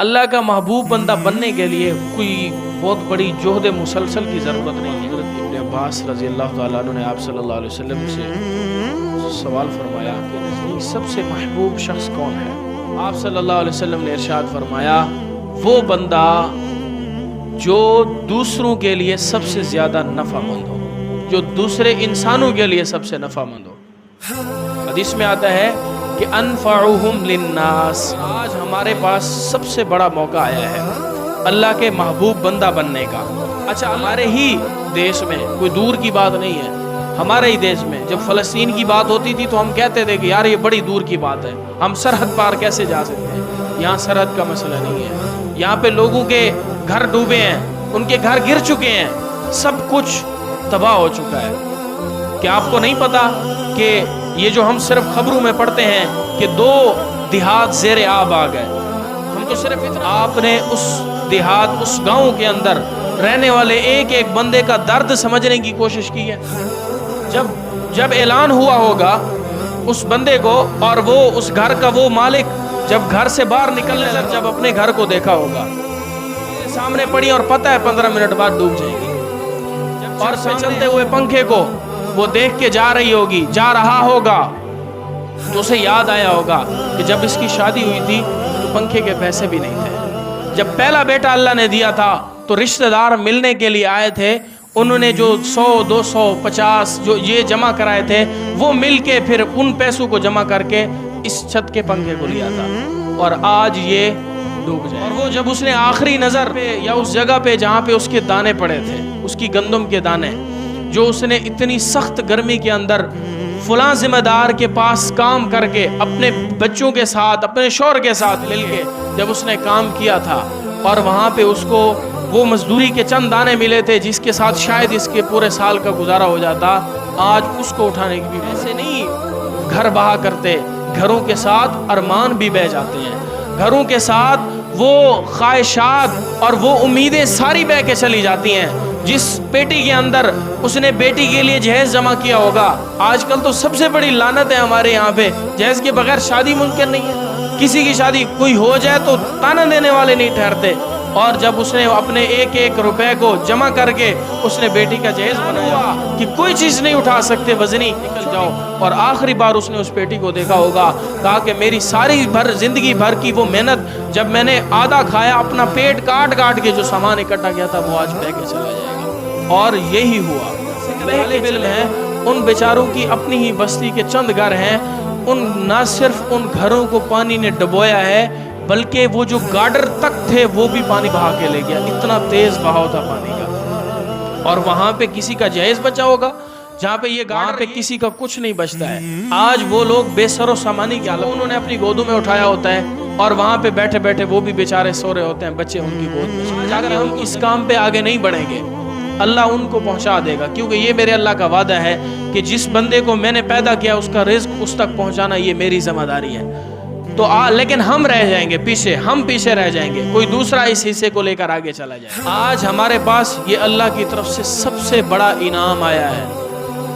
اللہ کا محبوب بندہ بننے کے لیے کوئی بہت بڑی جہد مسلسل کی ضرورت نہیں ہے۔ حضرت ابن عباس رضی اللہ تعالیٰ عنہ نے آپ صلی اللہ علیہ وسلم سے سوال فرمایا کہ سب سے محبوب شخص کون ہے؟ آپ صلی اللہ علیہ وسلم نے ارشاد فرمایا وہ بندہ جو دوسروں کے لیے سب سے زیادہ نفع مند ہو، جو دوسرے انسانوں کے لیے سب سے نفع مند ہو۔ حدیث میں آتا ہے کہ انفعہم للناس۔ آج ہمارے پاس سب سے بڑا موقع آیا ہے اللہ کے محبوب بندہ بننے کا۔ اچھا، ہمارے ہی دیش میں، کوئی دور کی بات نہیں ہے، ہمارے ہی دیش میں جب فلسطین کی بات ہوتی تھی تو ہم کہتے تھے کہ یار یہ بڑی دور کی بات ہے، ہم سرحد پار کیسے جا سکتے ہیں۔ یہاں سرحد کا مسئلہ نہیں ہے، یہاں پہ لوگوں کے گھر ڈوبے ہیں، ان کے گھر گر چکے ہیں، سب کچھ تباہ ہو چکا ہے۔ کیا آپ کو نہیں پتا کہ یہ جو ہم صرف خبروں میں پڑھتے ہیں کہ 2 دیہات زیر آب آ گئے، ہم تو صرف آپ نے اس دیہات، اس گاؤں کے اندر رہنے والے ایک ایک بندے کا درد سمجھنے کی کوشش کی ہے؟ جب اعلان ہوا ہوگا اس بندے کو اور وہ اس گھر کا وہ مالک جب گھر سے باہر نکلنے لگ، جب اپنے گھر کو دیکھا ہوگا، سامنے پڑی اور پتہ ہے 15 منٹ بعد ڈوب جائے گی، اور چلتے ہوئے پنکھے کو وہ دیکھ کے جا رہی ہوگی، جا رہا ہوگا، تو اسے یاد آیا ہوگا کہ جب اس کی شادی ہوئی تھی تو پنکھے کے پیسے بھی نہیں تھے۔ جب پہلا بیٹا اللہ نے دیا تھا تو رشتہ دار ملنے کے لیے آئے تھے، انہوں نے جو 100 200 50 جو یہ جمع کرائے تھے وہ مل کے پھر ان پیسوں کو جمع کر کے اس چھت کے پنکھے کو لیا تھا، اور آج یہ ڈوب جائے۔ اور وہ جب اس نے آخری نظر پہ یا اس جگہ پہ جہاں پہ اس کے دانے پڑے تھے، اس کی گندم کے دانے جو اس نے اتنی سخت گرمی کے اندر فلاں ذمہ دار کے پاس کام کر کے اپنے بچوں کے ساتھ، اپنے شوہر کے ساتھ مل کے جب اس نے کام کیا تھا، اور وہاں پہ اس کو وہ مزدوری کے چند دانے ملے تھے جس کے ساتھ شاید اس کے پورے سال کا گزارا ہو جاتا، آج اس کو اٹھانے کی بھی ایسے نہیں گھر بہا کرتے، گھروں کے ساتھ ارمان بھی بہ جاتے ہیں، گھروں کے ساتھ وہ خواہشات اور وہ امیدیں ساری بہ کے چلی جاتی ہیں۔ جس پیٹی کے اندر اس نے بیٹی کے لیے جہیز جمع کیا ہوگا، آج کل تو سب سے بڑی لعنت ہے ہمارے یہاں پہ، جہیز کے بغیر شادی ممکن نہیں ہے۔ کسی کی شادی کوئی ہو جائے تو تانا دینے والے نہیں ٹھہرتے، اور جب اس نے اپنے ایک ایک روپے کو جمع کر کے اس نے بیٹی کا جہیز بنایا کہ کوئی چیز نہیں اٹھا سکتے، وزنی نکل جاؤ، اور آخری بار اس نے اس بیٹی کو دیکھا ہوگا، کہا کہ میری ساری زندگی بھر کی وہ محنت، جب میں نے آدھا کھایا، اپنا پیٹ کاٹ کاٹ کے جو سامان اکٹھا کیا تھا وہ آج بہ کے چلا جائے گا۔ اور یہی ہوا۔ طالب علم ہیں، ان بیچاروں کی اپنی ہی بستی کے چند گھر ہیں، ان نہ صرف ان گھروں کو پانی نے ڈبویا ہے بلکہ وہ جو گارڈر تک تھے وہ بھی پانی بہا کے لے گیا، اتنا تیز بہاؤ تھا پانی کا۔ اور وہاں پہ کسی کا جہیز بچا ہوگا جہاں پہ یہ گارڈر پہ کسی کا کچھ نہیں بچتا ہے۔ آج وہ لوگ بے سر و سامانی کی حالت، انہوں نے اپنی گودوں میں اٹھایا ہوتا ہے، اور وہاں پہ بیٹھے بیٹھے وہ بھی بیچارے سو رہے ہوتے ہیں، بچے ان کی گود میں۔ اگر ہم اس کام پہ آگے نہیں بڑھیں گے اللہ ان کو پہنچا دے گا، کیونکہ یہ میرے اللہ کا وعدہ ہے کہ جس بندے کو میں نے پیدا کیا اس کا رزق اس تک پہنچانا یہ میری ذمہ داری ہے۔ تو لیکن ہم رہ جائیں گے پیچھے، ہم پیچھے رہ جائیں گے، کوئی دوسرا اس حصے کو لے کر آگے چلا جائے۔ آج ہمارے پاس یہ اللہ کی طرف سے سب سے بڑا انعام آیا ہے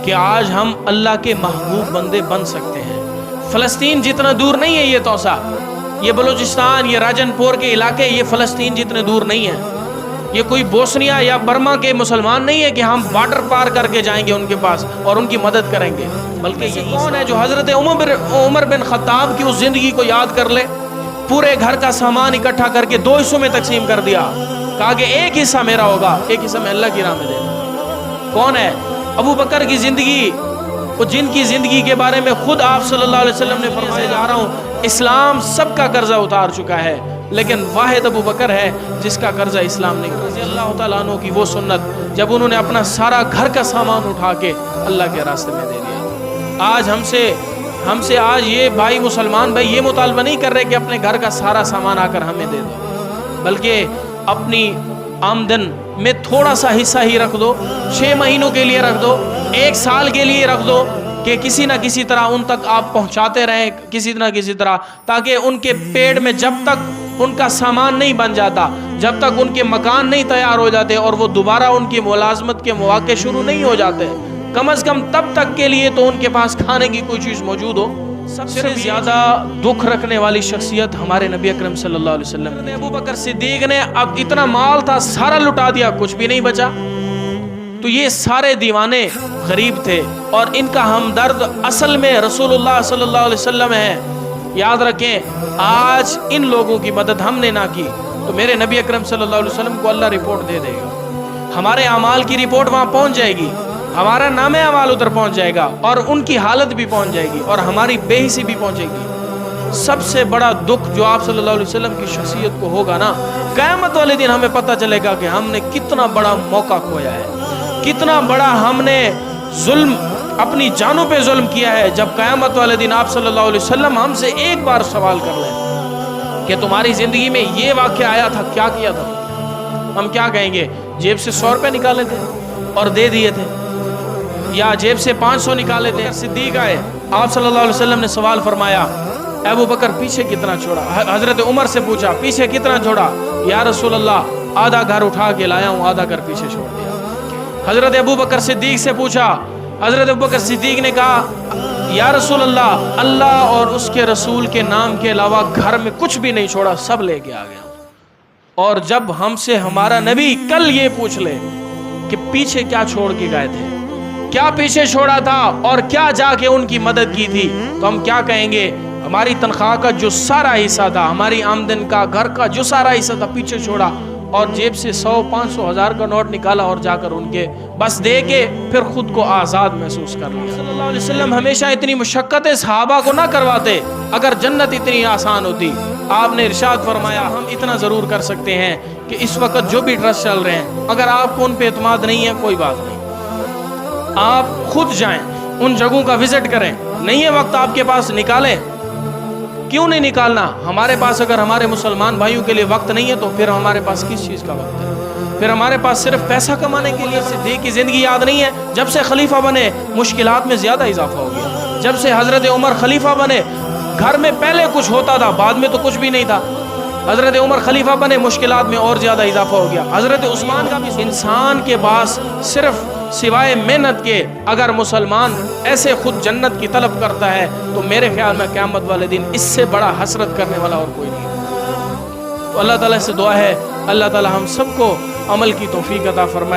کہ آج ہم اللہ کے محبوب بندے بن سکتے ہیں۔ فلسطین جتنا دور نہیں ہے یہ توسا، یہ بلوچستان، یہ راجن پور کے علاقے، یہ فلسطین جتنے دور نہیں ہیں۔ یہ کوئی بوسنیا یا برما کے مسلمان نہیں ہے کہ ہم بارڈر پار کر کے جائیں گے ان کے پاس اور ان کی مدد کریں گے، بلکہ یہ کون ہے جو حضرت عمر بن خطاب کی اس زندگی کو یاد کر لے، پورے گھر کا سامان اکٹھا کر کے 2 حصوں میں تقسیم کر دیا، کہا کہ ایک حصہ میرا ہوگا، ایک حصہ میں اللہ کی راہ میں دے دوں۔ کون ہے؟ ابو بکر کی زندگی، وہ جن کی زندگی کے بارے میں خود آپ صلی اللہ علیہ وسلم نے فرمایا، جا رہا ہوں اسلام سب کا قرضہ اتار چکا ہے لیکن واحد ابو بکر ہے جس کا قرضہ اسلام نہیں۔ رضی اللہ تعالیٰ عنہ کی وہ سنت جب انہوں نے اپنا سارا گھر کا سامان اٹھا کے اللہ کے راستے میں دے دیا۔ آج ہم سے آج یہ بھائی مسلمان بھائی یہ مطالبہ نہیں کر رہے کہ اپنے گھر کا سارا سامان آ کر ہمیں دے دو، بلکہ اپنی آمدن میں تھوڑا سا حصہ ہی رکھ دو، 6 مہینوں کے لیے رکھ دو، 1 سال کے لیے رکھ دو، کہ کسی نہ کسی طرح ان تک آپ پہنچاتے رہیں، کسی نہ کسی طرح، تاکہ ان کے پیٹ میں جب تک ان کا سامان نہیں بن جاتا، جب تک ان کے مکان نہیں تیار ہو جاتے اور وہ دوبارہ ان کی ملازمت کے مواقع شروع نہیں ہو جاتے، کم از کم تب تک کے لیے تو ان کے پاس کھانے کی کوئی چیز موجود ہو۔ سب سے زیادہ دکھ رکھنے والی شخصیت ہمارے نبی اکرم صلی اللہ علیہ وسلم نے ابو بکر صدیق نے اب اتنا مال تھا سارا لٹا دیا، کچھ بھی نہیں بچا. تو یہ سارے دیوانے غریب تھے اور ان کا ہمدرد اصل میں رسول اللہ صلی اللہ علیہ وسلم ہے. یاد رکھیں آج ان لوگوں کی مدد ہم نے نہ کی تو میرے نبی اکرم صلی اللہ علیہ وسلم کو اللہ رپورٹ دے دے گا، ہمارے اعمال کی رپورٹ وہاں پہنچ جائے گی، ہمارا نام اعمال ادھر پہنچ جائے گا اور ان کی حالت بھی پہنچ جائے گی اور ہماری بے حسی بھی پہنچے گی. سب سے بڑا دکھ جو آپ صلی اللہ علیہ وسلم کی شخصیت کو ہوگا نا، قیامت والے دن ہمیں پتہ چلے گا کہ ہم نے کتنا بڑا موقع کھویا ہے، کتنا بڑا ہم نے ظلم اپنی جانوں پہ ظلم کیا ہے. جب قیامت والے دن آپ صلی اللہ علیہ وسلم ہم سے ایک بار سوال کر لیں کہ تمہاری زندگی میں یہ واقعہ آیا تھا، کیا کیا تھا، ہم کیا کہیں گے؟ جیب سے 100 روپے نکالے تھے اور دے دیے تھے، یا جیب سے 500 نکالے تھے. صدیق آئے، آپ صلی اللہ علیہ وسلم نے سوال فرمایا ابو بکر پیچھے کتنا چھوڑا؟ حضرت عمر سے پوچھا پیچھے کتنا چھوڑا؟ یا رسول اللہ آدھا گھر اٹھا کے لایا ہوں، آدھا گھر پیچھے چھوڑ دیا. حضرت ابو بکر صدیق سے پوچھا، حضرت ابو بکر صدیق نے کہا یا رسول اللہ، اللہ اور اس کے رسول کے نام کے علاوہ گھر میں کچھ بھی نہیں چھوڑا، سب لے کے آ گیا. اور جب ہم سے ہمارا نبی کل یہ پوچھ لے کہ پیچھے کیا چھوڑ کے گئے تھے، کیا پیچھے چھوڑا تھا اور کیا جا کے ان کی مدد کی تھی، تو ہم کیا کہیں گے؟ ہماری تنخواہ کا جو سارا حصہ تھا، ہماری آمدن کا، گھر کا جو سارا حصہ تھا پیچھے چھوڑا اور جیب سے 100 500 1000 کا نوٹ نکالا اور جا کر ان کے بس دے کے پھر خود کو آزاد محسوس کر لیا. صلی اللہ علیہ وسلم ہمیشہ اتنی مشقتیں صحابہ کو نہ کرواتے اگر جنت اتنی آسان ہوتی. آپ نے ارشاد فرمایا ہم اتنا ضرور کر سکتے ہیں کہ اس وقت جو بھی ٹرسٹ چل رہے ہیں اگر آپ کو ان پہ اعتماد نہیں ہے کوئی بات نہیں، آپ خود جائیں ان جگہوں کا وزٹ کریں. نہیں ہے وقت آپ کے پاس، نکالیں. کیوں نہیں نکالنا؟ ہمارے پاس اگر ہمارے مسلمان بھائیوں کے لیے وقت نہیں ہے تو پھر ہمارے پاس کس چیز کا وقت ہے؟ پھر ہمارے پاس صرف پیسہ کمانے کے لیے. صدیق کی زندگی یاد نہیں ہے؟ جب سے خلیفہ بنے مشکلات میں زیادہ اضافہ ہو گیا. جب سے حضرت عمر خلیفہ بنے گھر میں پہلے کچھ ہوتا تھا، بعد میں تو کچھ بھی نہیں تھا. حضرت عمر خلیفہ بنے مشکلات میں اور زیادہ اضافہ ہو گیا. حضرت عثمان کا بھی. انسان کے پاس صرف سوائے محنت کے اگر مسلمان ایسے خود جنت کی طلب کرتا ہے تو میرے خیال میں قیامت والے دن اس سے بڑا حسرت کرنے والا اور کوئی نہیں. تو اللہ تعالیٰ سے دعا ہے اللہ تعالیٰ ہم سب کو عمل کی توفیق عطا فرمائے.